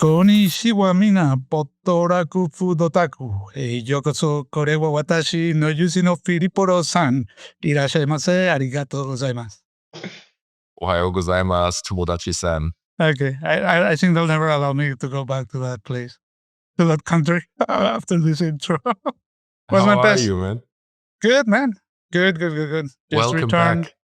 Konnichiwa mina, potoraku fudotaku. Yokoso kore wa watashi no yushi no Firiporo-san. Irashaimase, arigatou gozaimasu. Ohayou gozaimasu, Tomodachi-san. Okay, I think they'll never allow me to go back to that place, to that country after this intro. How are you, man? Good, man. Good. Just Welcome back.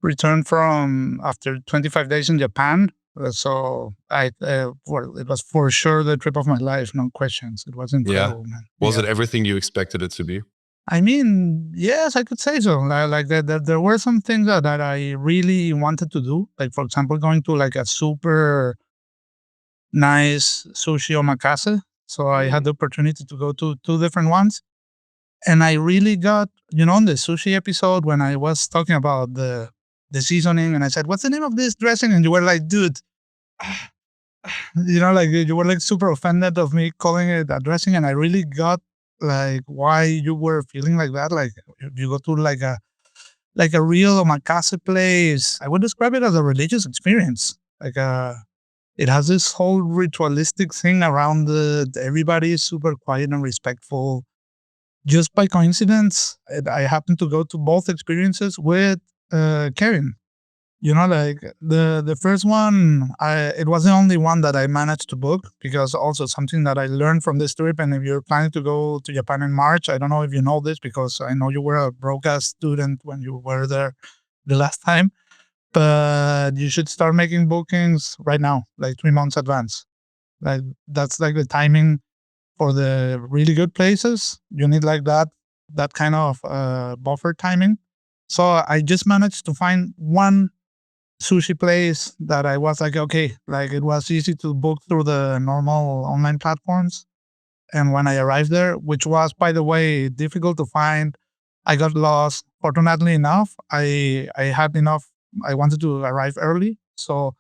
Returned from after 25 days in Japan. So it was for sure the trip of my life, no questions. It was incredible, man. Was it everything you expected it to be? I mean, yes, I could say so. Like that, there were some things that I really wanted to do. Like, for example, going to like a super nice sushi omakase. So I had the opportunity to go to 2 different ones. And I really got, on the sushi episode when I was talking about the seasoning and I said, what's the name of this dressing? And you were like, dude, like you were like super offended of me calling it a dressing. And I really got like why you were feeling like that. Like you go to like a real omakase place. I would describe it as a religious experience. Like it has this whole ritualistic thing around it. Everybody is super quiet and respectful. Just by coincidence, I happened to go to both experiences with Kevin. Like the first one, it was the only one that I managed to book because also something that I learned from this trip. And if you're planning to go to Japan in March, I don't know if you know this because I know you were a broadcast student when you were there the last time, but you should start making bookings right now, like 3 months advance. Like that's like the timing for the really good places. You need like that kind of buffer timing. So I just managed to find one sushi place that I was like, okay, like it was easy to book through the normal online platforms. And when I arrived there, which was, by the way, difficult to find, I got lost. Fortunately enough, I had enough. I wanted to arrive early. So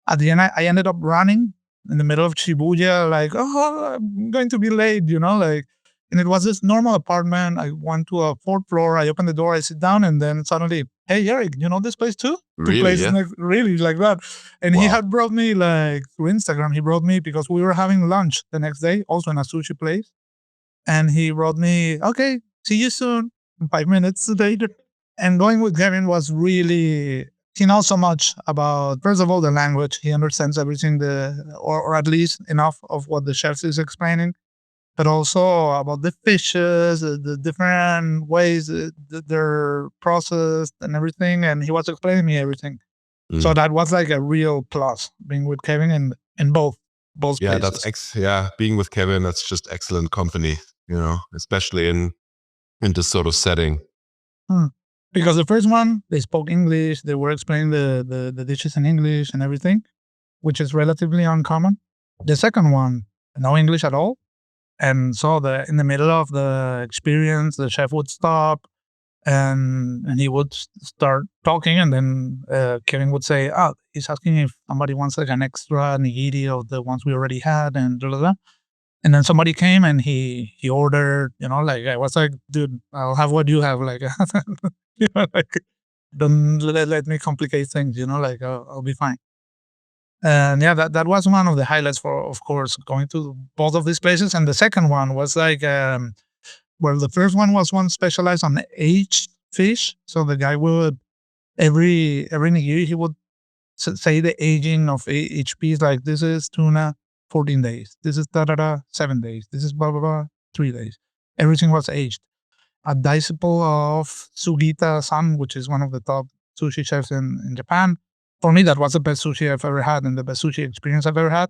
at the end, I ended up running in the middle of Shibuya, like, oh, I'm going to be late, and it was this normal apartment. I went to a 4th floor. I opened the door, I sit down, and then suddenly, hey, Eric, you know this place too? Really? 2 places next, really like that. And Wow. He had brought me like through Instagram. He brought me because we were having lunch the next day, also in a sushi place. And he brought me, okay, see you soon. 5 minutes later. And going with Kevin was really, he knows so much about, first of all, the language. He understands everything, or at least enough of what the chef is explaining, but also about the fishes, the different ways that they're processed and everything. And he was explaining me everything. So that was like a real plus being with Kevin in both Yeah, places. Being with Kevin, that's just excellent company, especially in this sort of setting. Because the first one, they spoke English. They were explaining the dishes in English and everything, which is relatively uncommon. The second one, no English at all. And so in the middle of the experience, the chef would stop and he would start talking. And then Kevin would say, he's asking if somebody wants like an extra nigiri of the ones we already had and blah, blah, blah. And then somebody came and he ordered, like I was like, dude, I'll have what you have. Like, like don't let me complicate things, like I'll be fine. And yeah, that was one of the highlights for, of course, going to both of these places. And the second one was like, the first one was one specialized on aged fish. So the guy would, every nigiri, he would say the aging of each piece. Like this is tuna, 14 days. This is 7 days. This is blah, blah, blah, 3 days. Everything was aged. A disciple of Sugita-san, which is one of the top sushi chefs in Japan. For me, that was the best sushi I've ever had and the best sushi experience I've ever had.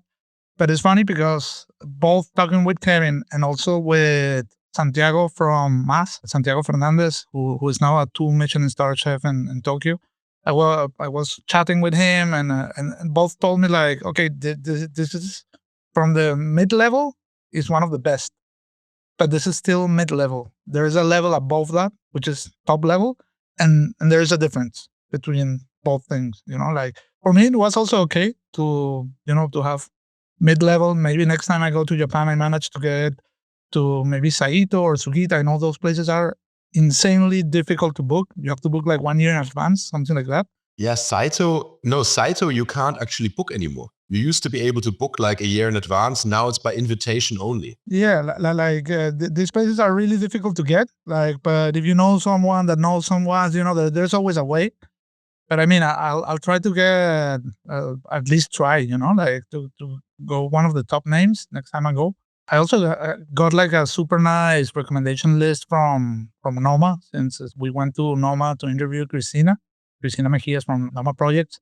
But it's funny because both talking with Kevin and also with Santiago from MAS, Santiago Fernandez, who is now a 2 Michelin star chef in Tokyo. I was chatting with him and both told me like, okay, this is from the mid-level is one of the best, but this is still mid-level. There is a level above that, which is top level, and there is a difference between both things. Like for me, it was also okay to have mid-level. Maybe next time I go to Japan, I manage to get to maybe Saito or Sugita. I know those places are insanely difficult to book. You have to book like 1 year in advance, something like that. Yeah, Saito, you can't actually book anymore. You used to be able to book like a year in advance. Now it's by invitation only. Yeah, these places are really difficult to get. But if you know someone that knows someone, there's always a way. But I mean, I'll try to get at least try, to go one of the top names next time I go. I also got like a super nice recommendation list from Noma, since we went to Noma to interview Cristina Mejias from Noma Project,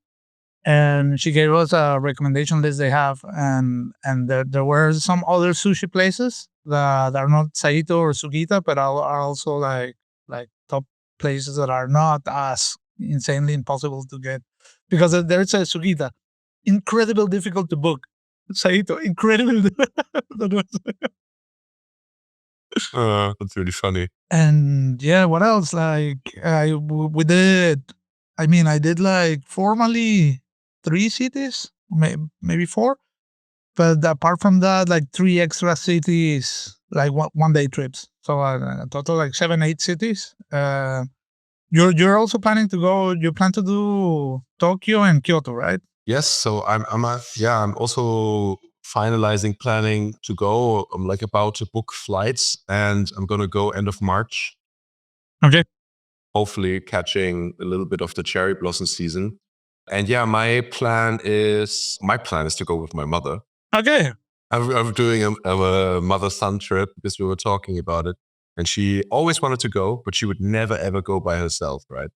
and she gave us a recommendation list they have, and there were some other sushi places that are not Saito or Sugita, but are also like top places that are not as insanely impossible to get, because there's a Sugita, incredibly difficult to book. Saito, incredibly. That's really funny. And yeah, what else? We did. I mean, I did like formally 3 cities, maybe 4. But apart from that, like 3 extra cities, like one day trips. So a total like 7, 8 cities. You're also planning to go. You plan to do Tokyo and Kyoto, right? Yes, so I'm also finalizing planning to go. I'm like about to book flights, and I'm gonna go end of March. Okay. Hopefully, catching a little bit of the cherry blossom season. And yeah, my plan is to go with my mother. Okay. I'm doing a mother-son trip because we were talking about it, and she always wanted to go, but she would never ever go by herself, right?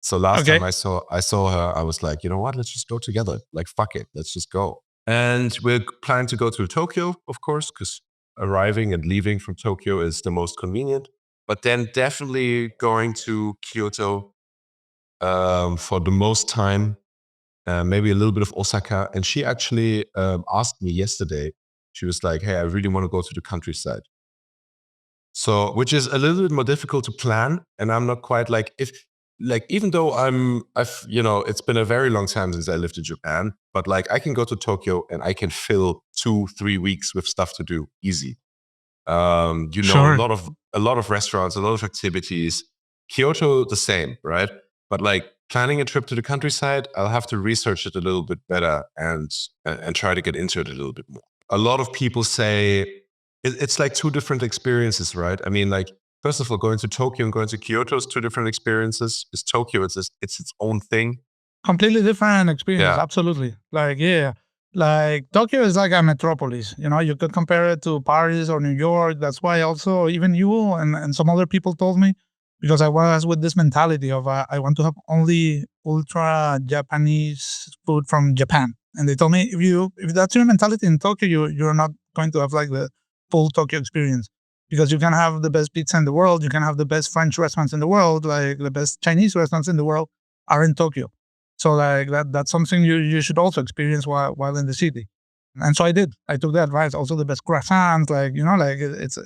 So last Okay. time I saw her, I was like, you know what? Let's just go together. Like, fuck it, let's just go. And we're planning to go to Tokyo, of course, because arriving and leaving from Tokyo is the most convenient. But then definitely going to Kyoto for the most time, maybe a little bit of Osaka. And she actually asked me yesterday. She was like, "Hey, I really want to go to the countryside." So, which is a little bit more difficult to plan, and I'm not quite like even though it's been a very long time since I lived in Japan, but like I can go to Tokyo and I can fill 2-3 weeks with stuff to do easy. Sure. A lot of restaurants, a lot of activities. Kyoto the same, right? But like planning a trip to the countryside, I'll have to research it a little bit better and try to get into it a little bit more. A lot of people say it's like 2 different experiences, right? I mean, like first of all, going to Tokyo and going to Kyoto is 2 different experiences. Is Tokyo, it's its own thing. Completely different experience. Yeah. Absolutely. Like Tokyo is like a metropolis. You could compare it to Paris or New York. That's why also even you and some other people told me, because I was with this mentality of I want to have only ultra Japanese food from Japan. And they told me, if that's your mentality in Tokyo, you're not going to have like the full Tokyo experience, because you can have the best pizza in the world, you can have the best French restaurants in the world, like the best Chinese restaurants in the world are in Tokyo. So like that's something you should also experience while in the city. And so I did. I took the advice. Also the best croissants,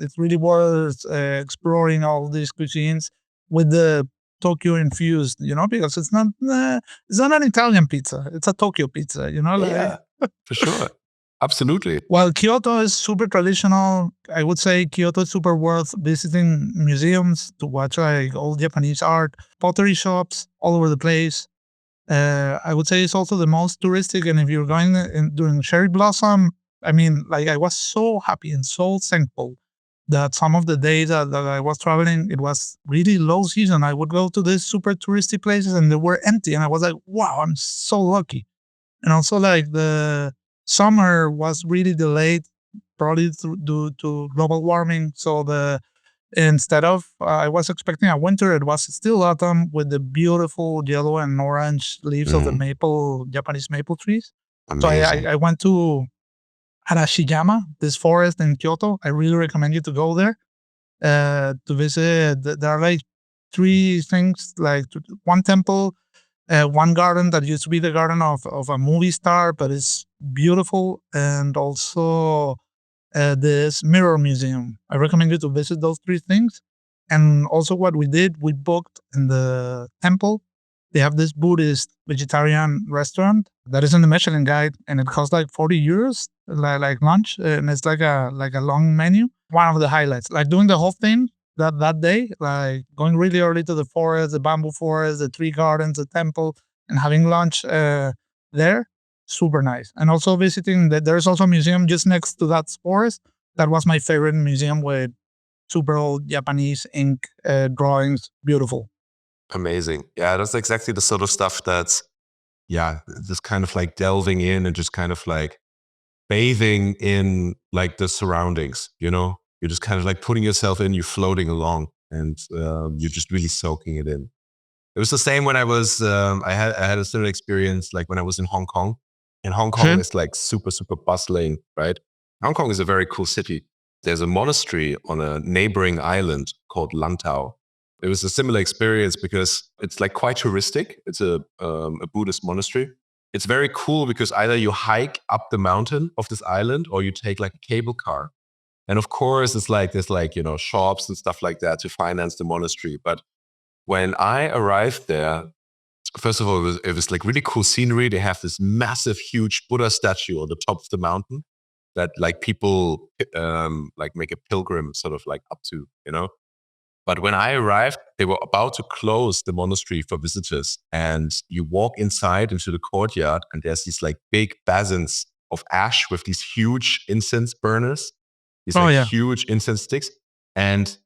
it's really worth exploring all these cuisines with the Tokyo infused, because it's not an Italian pizza. It's a Tokyo pizza, Yeah, for sure. Absolutely. While Kyoto is super traditional, I would say Kyoto is super worth visiting museums to watch like old Japanese art, pottery shops all over the place. I would say it's also the most touristic. And if you're going during cherry blossom, I mean, like I was so happy and so thankful that some of the days that I was traveling, it was really low season. I would go to these super touristy places and they were empty. And I was like, wow, I'm so lucky. And also like the summer was really delayed, probably due to global warming. So instead of I was expecting a winter, it was still autumn with the beautiful yellow and orange leaves of the Japanese maple trees. So Amazing. I went to Arashiyama, this forest in Kyoto. I really recommend you to go there to visit. There are like 3 things, like one temple, one garden that used to be the garden of a movie star, but it's beautiful, and also this mirror museum. I recommend you to visit those 3 things. And also what we did, we booked in the temple. They have this Buddhist vegetarian restaurant that is in the Michelin Guide, and it costs like 40 euros, like lunch, and it's like a long menu. One of the highlights, like doing the whole thing that day, like going really early to the forest, the bamboo forest, the tree gardens, the temple, and having lunch there. super nice. And also visiting there's also a museum just next to that forest. That was my favorite museum with super old Japanese ink drawings. Beautiful. Amazing. Yeah, that's exactly the sort of stuff that's, yeah, just kind of like delving in and just kind of like bathing in like the surroundings, you know? You're just kind of like putting yourself in, you're floating along, and you're just really soaking it in. It was the same when I had a similar experience like when I was in Hong Kong. In Hong Kong, Shit. it's like super, super bustling, right? Hong Kong is a very cool city. There's a monastery on a neighboring island called Lantau. It was a similar experience because it's like quite touristic. It's a Buddhist monastery. It's very cool because either you hike up the mountain of this island or you take like a cable car. And of course, it's like there's like, you know, shops and stuff like that to finance the monastery. But when I arrived there, first of all, it was like really cool scenery. They have this massive, huge Buddha statue on the top of the mountain that like people like make a pilgrim sort of like up to, you know. But when I arrived, they were about to close the monastery for visitors. And you walk inside into the courtyard, and there's these like big basins of ash with these huge incense burners, these Oh like yeah. huge incense sticks. And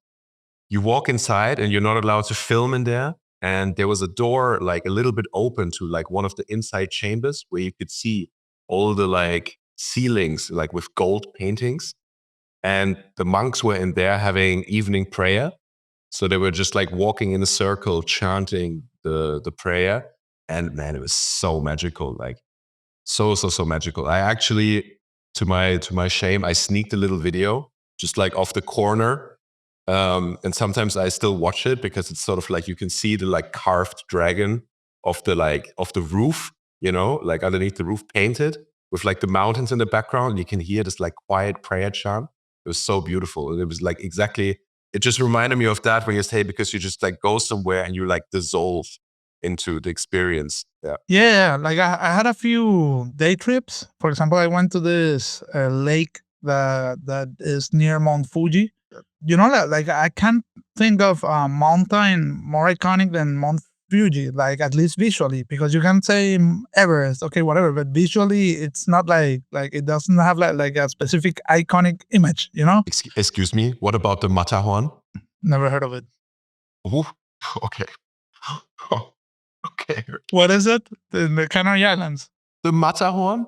you walk inside, and you're not allowed to film in there. And there was a door like a little bit open to like one of the inside chambers where you could see all the like ceilings, like with gold paintings. And the monks were in there having evening prayer, so they were just like walking in a circle, chanting the prayer. And man, it was so magical, like so magical. I actually, to my shame, I sneaked a little video just like off the corner. And sometimes I still watch it because it's sort of like you can see the like carved dragon of the roof, you know, like underneath the roof painted with like the mountains in the background. And you can hear this like quiet prayer chant. It was so beautiful. And it was like exactly, it just reminded me of that when you say, because you just like go somewhere and you like dissolve into the experience. Yeah. Yeah, like I had a few day trips. For example, I went to this lake that is near Mount Fuji. You know, like I can't think of a mountain more iconic than Mount Fuji, like at least visually, because you can say Everest, okay, whatever, but visually, it's not like it doesn't have like a specific iconic image. You know, Excuse me, what about the Matterhorn? never heard of it. Ooh, okay. Okay. What is it? In the Canary Islands. The Matterhorn?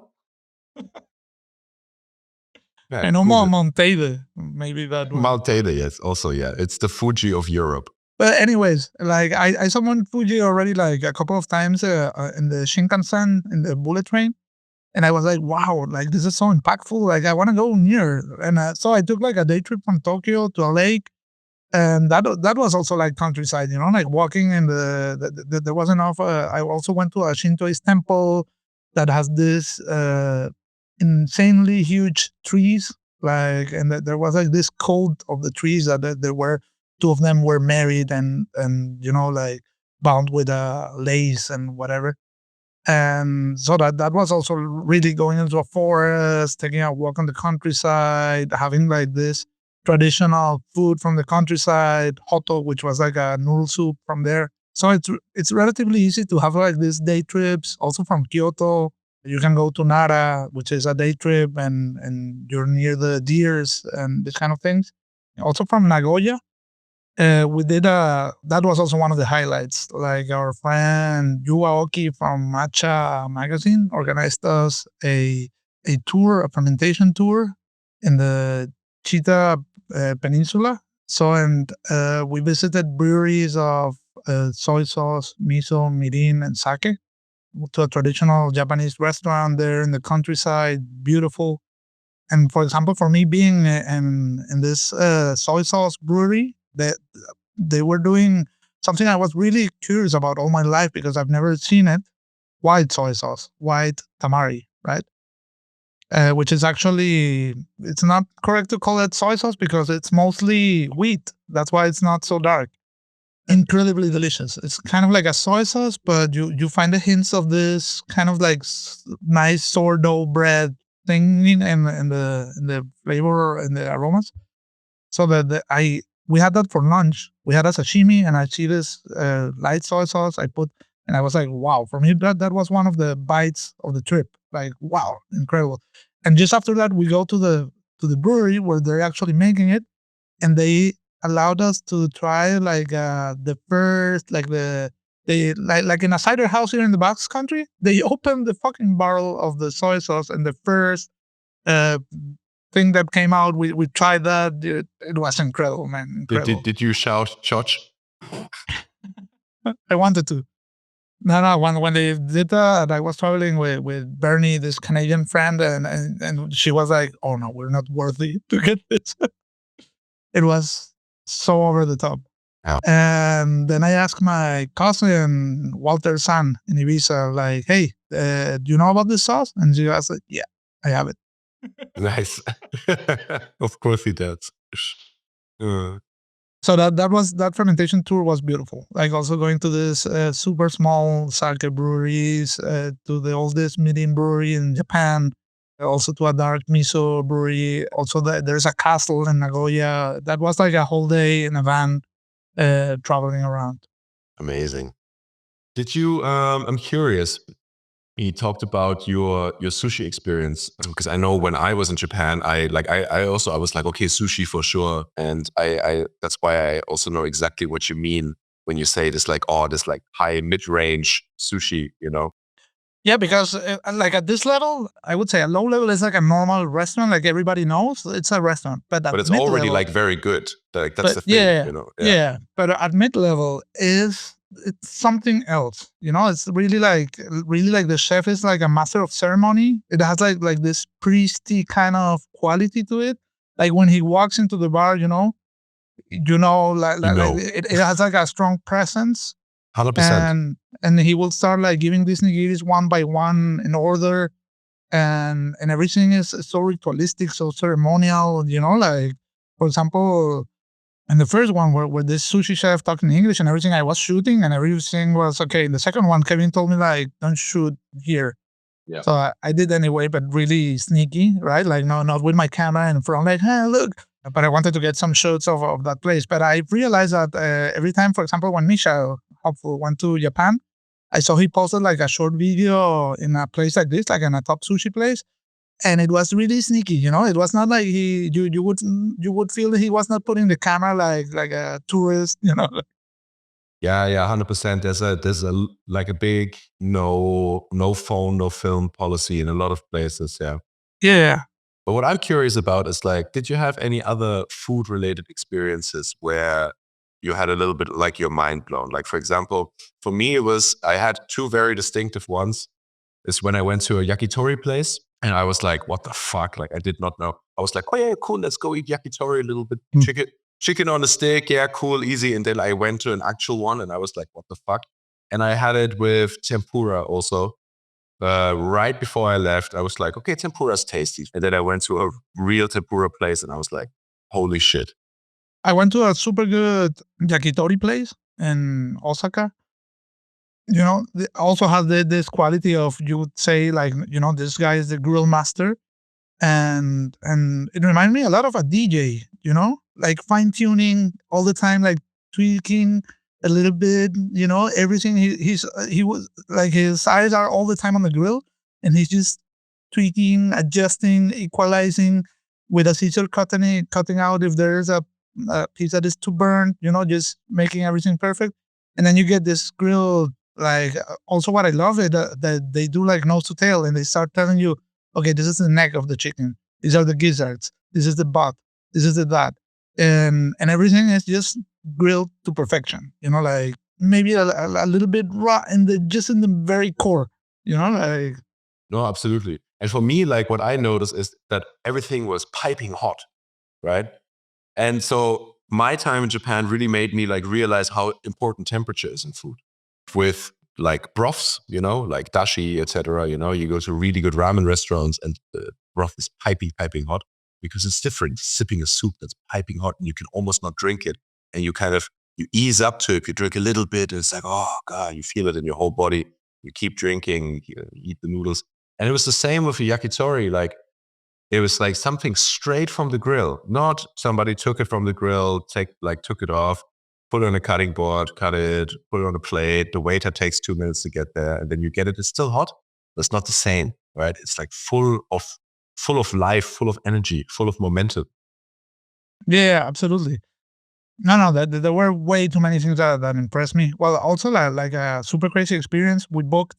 Yeah, I know Google it. Mount Teide, maybe that one. Mount Teide, yes, also, yeah. It's the Fuji of Europe. But anyways, like I saw Mount Fuji already like a couple of times in the Shinkansen, in the bullet train. And I was like, wow, like this is so impactful. Like I want to go near. And so I took like a day trip from Tokyo to a lake. And that was also like countryside, you know, like walking in there was enough. I also went to a Shintoist temple that has this insanely huge trees. Like, and there was like this cult of the trees that there were two of them were married and you know, like bound with a lace and whatever. And so that was also really going into a forest, taking a walk on the countryside, having like this traditional food from the countryside, hoto, which was like a noodle soup from there. So it's relatively easy to have like these day trips. Also from Kyoto, you can go to Nara, which is a day trip, and you're near the deers and these kind of things. Also from Nagoya, we did that was also one of the highlights. Like our friend Yu Aoki from Matcha magazine organized us a tour, a fermentation tour in the Chita Peninsula. So, and we visited breweries of soy sauce, miso, mirin, and sake, to a traditional Japanese restaurant there in the countryside. Beautiful. And for example, for me being in this soy sauce brewery, that they were doing something I was really curious about all my life because I've never seen it: white soy sauce, white tamari, right? Which is actually, it's not correct to call it soy sauce because it's mostly wheat. That's why it's not so dark. Incredibly delicious. It's kind of like a soy sauce, but you find the hints of this kind of like nice sourdough bread thing in the flavor and the aromas. So we had that for lunch. We had a sashimi, and I see this light soy sauce. I put And I was like, wow, for me, that was one of the bites of the trip. Like, wow, incredible. And just after that, we go to the brewery where they're actually making it, and they allowed us to try like the first like they like in a cider house here in the Basque Country. They opened the fucking barrel of the soy sauce, and the first uh, thing that came out, we tried that. Dude, it was incredible, man, incredible. Did you shout "Chotch"? I wanted to. No. When they did that, I was traveling with Bernie, this Canadian friend, and she was like, "Oh no, we're not worthy to get this." It was so over the top. Yeah. And then I asked my cousin Walter's son in Ibiza, like, "Hey, do you know about this sauce?" And she was like, "Yeah, I have it." Nice. Of course he does. Uh, So that fermentation tour was beautiful. Like also going to this super small sake breweries, to the oldest medium brewery in Japan, also to a dark miso brewery. Also, there's a castle in Nagoya. That was like a whole day in a van traveling around. Amazing. Did you? I'm curious. You talked about your sushi experience because I know when I was in Japan, I was like, okay, sushi for sure, and I that's why I also know exactly what you mean when you say this like this like high mid range sushi, you know. Yeah, because like at this level, I would say a low level is like a normal restaurant, like everybody knows it's a restaurant. But at But it's mid already level, like very good. Like that's but the thing, yeah, you know. Yeah, yeah. But at mid level is it's something else. You know, it's really like the chef is like a master of ceremony. It has like this priesty kind of quality to it. Like when he walks into the bar, you know, it has like a strong presence, 100%. and he will start like giving these nigiris one by one in order, and everything is so ritualistic, so ceremonial. Like for example, in the first one where this sushi chef talking English and everything, I was shooting and everything was okay. In the second one, Kevin told me like, don't shoot here. Yeah. So I did anyway, but really sneaky, right? Like no, not with my camera in front, like, hey, look. But I wanted to get some shots of that place. But I realized that every time, for example, when Misha hopefully went to Japan, I saw he posted like a short video in a place like this, like in a top sushi place, and it was really sneaky. It was not like you would feel that he was not putting the camera like a tourist. Yeah, 100%. There's a like a big no phone, no film policy in a lot of places. Yeah. Yeah. But what I'm curious about is like, did you have any other food related experiences where you had a little bit like your mind blown? Like, for example, for me, I had two very distinctive ones. Is when I went to a yakitori place and I was like, what the fuck? Like, I did not know. I was like, oh, yeah, cool. Let's go eat yakitori a little bit. Mm. Chicken on a stick. Yeah, cool, easy. And then I went to an actual one and I was like, what the fuck? And I had it with tempura also. Right before I left, I was like, okay, tempura's tasty. And then I went to a real tempura place and I was like, holy shit. I went to a super good yakitori place in Osaka. They also has this quality of, you would say, like, this guy is the grill master, and it reminded me a lot of a DJ. Like fine tuning all the time, like tweaking a little bit. Everything. He was like, his eyes are all the time on the grill, and he's just tweaking, adjusting, equalizing with a scissor, cutting out if there's a piece that is too burnt. Just making everything perfect, and then you get this grill. Like also, what I love is that they do like nose to tail, and they start telling you, okay, this is the neck of the chicken. These are the gizzards. This is the butt. This is the that, and everything is just grilled to perfection. Like maybe a little bit raw in the very core. Like No, absolutely. And for me, like what I noticed is that everything was piping hot, right? And so my time in Japan really made me like realize how important temperature is in food. With like broths, like dashi, etc. You go to really good ramen restaurants and the broth is piping hot because it's different. Sipping a soup that's piping hot and you can almost not drink it. And you ease up to it. You drink a little bit and it's like, oh God, you feel it in your whole body. You keep drinking, you eat the noodles. And it was the same with the yakitori. Like it was like something straight from the grill, not somebody took it from the grill, took it off. put it on a cutting board, cut it, put it on a plate. The waiter takes 2 minutes to get there, and then you get it. It's still hot. That's not the same, right? It's like full of life, full of energy, full of momentum. Yeah, absolutely. No, there were way too many things that impressed me. Well, also like a super crazy experience we booked,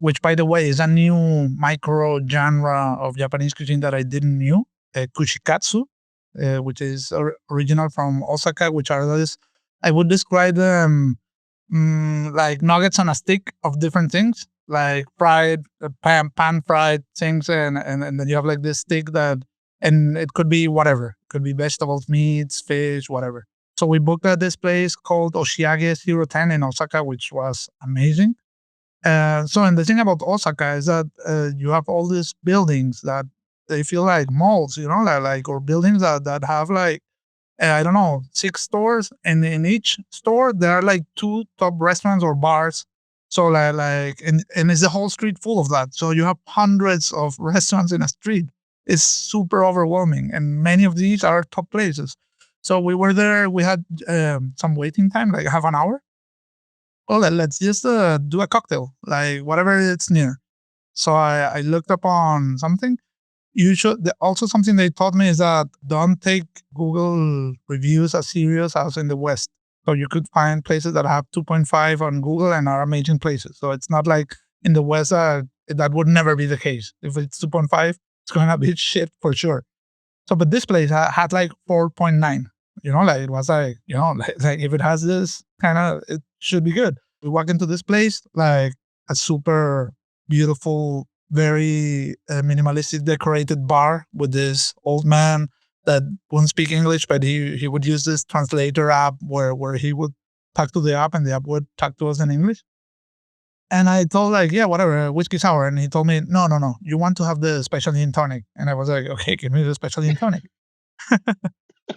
which by the way is a new micro genre of Japanese cuisine that I didn't knew, kushikatsu, which is original from Osaka, which are this, I would describe them like nuggets on a stick of different things, like fried, pan fried things, and then you have like this stick that, and it could be whatever, it could be vegetables, meats, fish, whatever. So we booked at this place called Oshiage 010 in Osaka, which was amazing. And the thing about Osaka is that you have all these buildings that they feel like malls, like or buildings that have like I don't know, 6 stores, and in each store there are like 2 top restaurants or bars. So and it's the whole street full of that. So you have hundreds of restaurants in a street. It's super overwhelming, and many of these are top places. So we were there. We had some waiting time, like half an hour. Oh, let's just do a cocktail, like whatever it's near. So I looked up on something. You should also, something they taught me is that don't take Google reviews as serious as in the West. So you could find places that have 2.5 on Google and are amazing places. So it's not like in the West that would never be the case. If it's 2.5, it's going to be shit for sure. So, but this place had like 4.9. Like it was like, like if it has this kind of, it should be good. We walk into this place, like a super beautiful, very minimalistic decorated bar with this old man that wouldn't speak English, but he would use this translator app where he would talk to the app and the app would talk to us in English. And I told like, yeah, whatever, whiskey sour. And he told me, no, you want to have the specialty in tonic. And I was like, okay, give me the specialty in tonic.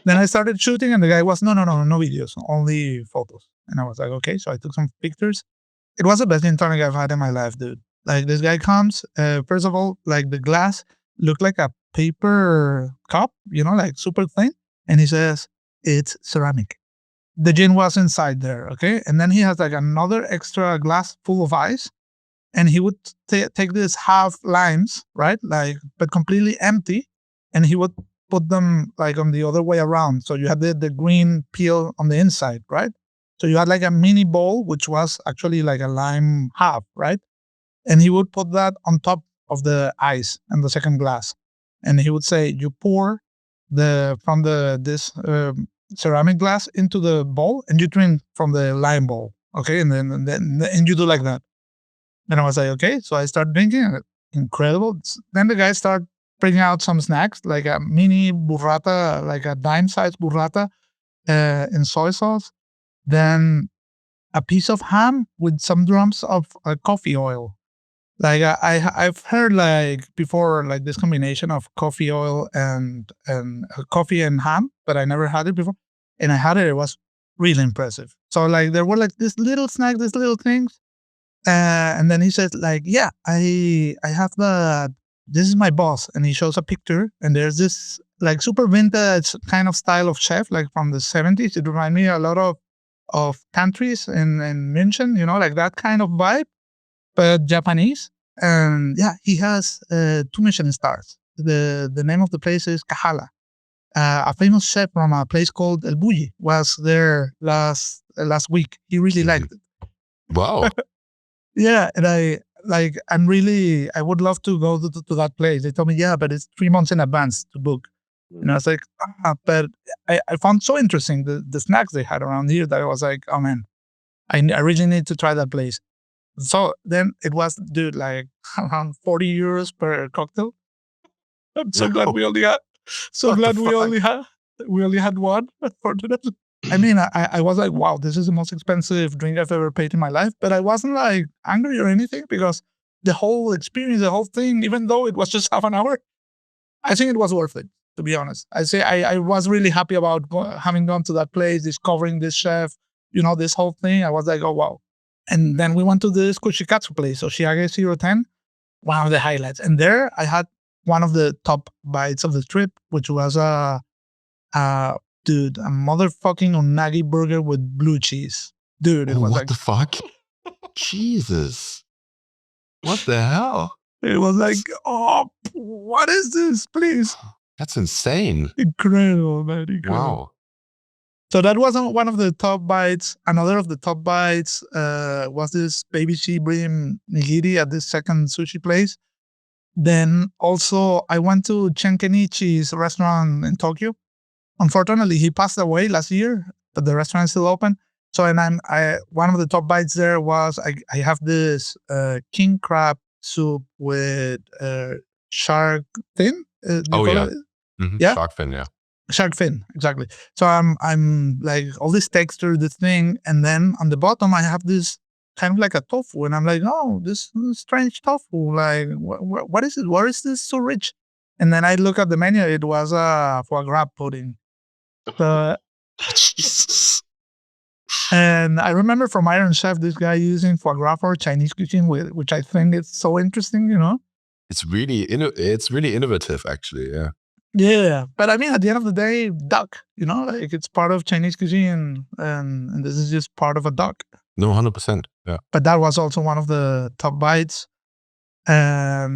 Then I started shooting, and the guy was, no videos, only photos. And I was like, okay. So I took some pictures. It was the best gin tonic I've had in my life, dude. Like this guy comes, first of all, like the glass looked like a paper cup, like super thin. And he says, it's ceramic. The gin was inside there, okay? And then he has like another extra glass full of ice. And he would take these half limes, right? Like, but completely empty. And he would put them like on the other way around. So you had the green peel on the inside, right? So you had like a mini bowl, which was actually like a lime half, right? And he would put that on top of the ice and the second glass. And he would say, you pour from this ceramic glass into the bowl, and you drink from the lime bowl. Okay. And you do like that. And I was like, okay. So I started drinking. Incredible. Then the guy started bringing out some snacks, like a mini burrata, like a dime-sized burrata in soy sauce. Then a piece of ham with some drums of coffee oil. Like I've heard like before, like this combination of coffee oil and coffee and ham, but I never had it before. And I had it. It was really impressive. So like there were like this little snack, these little things. And then he said, like, yeah, I have this is my boss. And he shows a picture, and there's this like super vintage kind of style of chef, like from the 70s. It reminded me a lot of countries in München, like that kind of vibe, but Japanese. And yeah, he has 2 Michelin stars. The name of the place is Kahala. A famous chef from a place called El Bulli was there last week. He really liked it. Wow. Yeah, and I would love to go to that place. They told me, yeah, but it's 3 months in advance to book. And I was like, but I found so interesting the snacks they had around here that I was like, oh man, I really need to try that place. So then it was, dude, like around 40 euros per cocktail. I'm so glad we only had, we only had one, unfortunately. I mean, I was like, wow, this is the most expensive drink I've ever paid in my life. But I wasn't like angry or anything, because the whole experience, the whole thing, even though it was just half an hour, I think it was worth it, to be honest. I was really happy about having gone to that place, discovering this chef, this whole thing. I was like, oh, wow. And then we went to this kushikatsu place, Oshiage 010, one of the highlights. And there I had one of the top bites of the trip, which was a dude, a motherfucking unagi burger with blue cheese. Dude, it Oh, was what like, the fuck? Jesus. What the hell? it was like, oh, what is this? Please. That's insane. Incredible, man. Incredible. Wow. So that was one of the top bites. Another of the top bites was this baby sheep brim nigiri at this second sushi place. Then also I went to Chenkenichi's restaurant in Tokyo. Unfortunately, he passed away last year, but the restaurant is still open. So, and one of the top bites there was I have this king crab soup with shark fin. Do you Oh, call yeah. it? Mhm. Yeah, Shark fin, yeah. shark fin, exactly. So I'm like all this texture, this thing, and then on the bottom I have this kind of like a tofu, and I'm like, oh, this strange tofu. Like, what is it? Where is this so rich? And then I look at the menu. It was a foie gras pudding. So, Jesus. and I remember from Iron Chef, this guy using foie gras for Chinese cuisine, which I think is so interesting, you know? It's really innovative, actually. Yeah. Yeah. But I mean, at the end of the day, duck, you know, like it's part of Chinese cuisine and this is just part of a duck. No, 100%. Yeah. But that was also one of the top bites. Yeah,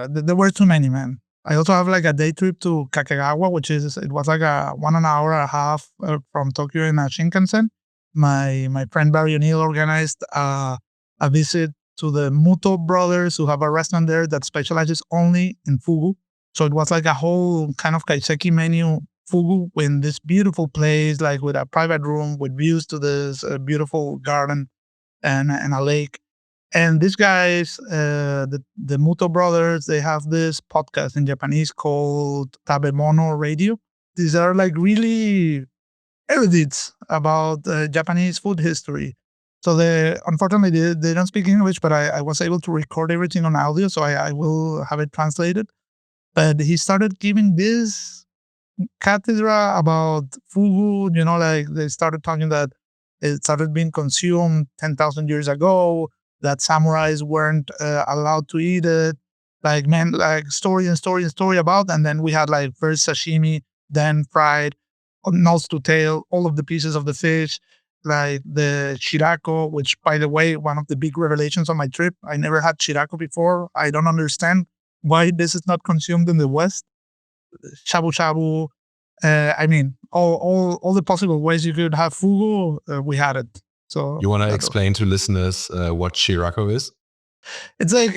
there were too many, man. I also have like a day trip to Kakegawa, it was like a 1.5 hours from Tokyo in a Shinkansen. My friend Barry O'Neill organized a visit to the Muto brothers, who have a restaurant there that specializes only in fugu. So it was like a whole kind of kaiseki menu fugu in this beautiful place, like with a private room with views to this beautiful garden and a lake. And these guys, the Muto brothers, they have this podcast in Japanese called Tabemono Radio. These are like really erudites about Japanese food history. So unfortunately, they don't speak English, but I was able to record everything on audio, so I will have it translated. But he started giving this cathedra about fugu, you know, like they started talking that it started being consumed 10,000 years ago, that samurais weren't allowed to eat it. Like, man, like story and story and story about. And then we had like first sashimi, then fried, nose to tail, all of the pieces of the fish, like the Shirako, which, by the way, one of the big revelations on my trip. I never had Shirako before. I don't understand why this is not consumed in the West. Shabu shabu. I mean, all the possible ways you could have fugu, we had it. So You want to explain to listeners what Shirako is? it's like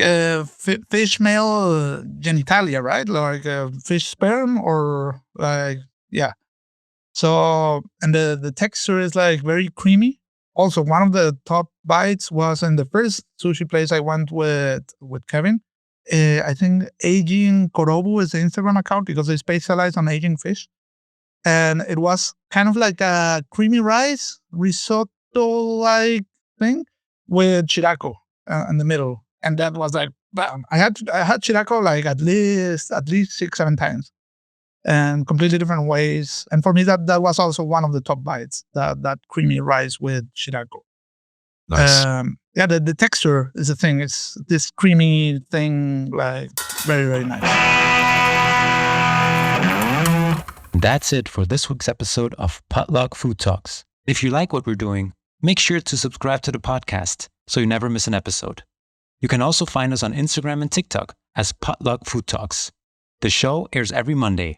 fish male genitalia, right? Like fish sperm, or like, yeah. So, and the texture is like very creamy. Also, one of the top bites was in the first sushi place I went with Kevin. I think Aging Korobu is the Instagram account because they specialize on aging fish. And it was kind of like a creamy rice risotto-like thing with Shirako in the middle. And that was like, bam. I had Shirako like at least 6-7 times, and completely different ways. And for me, that was also one of the top bites. That creamy rice with Shirako. Nice. Yeah, the texture is the thing. It's this creamy thing, like very, very nice. That's it for this week's episode of Potluck Food Talks. If you like what we're doing, make sure to subscribe to the podcast so you never miss an episode. You can also find us on Instagram and TikTok as Potluck Food Talks. The show airs every Monday.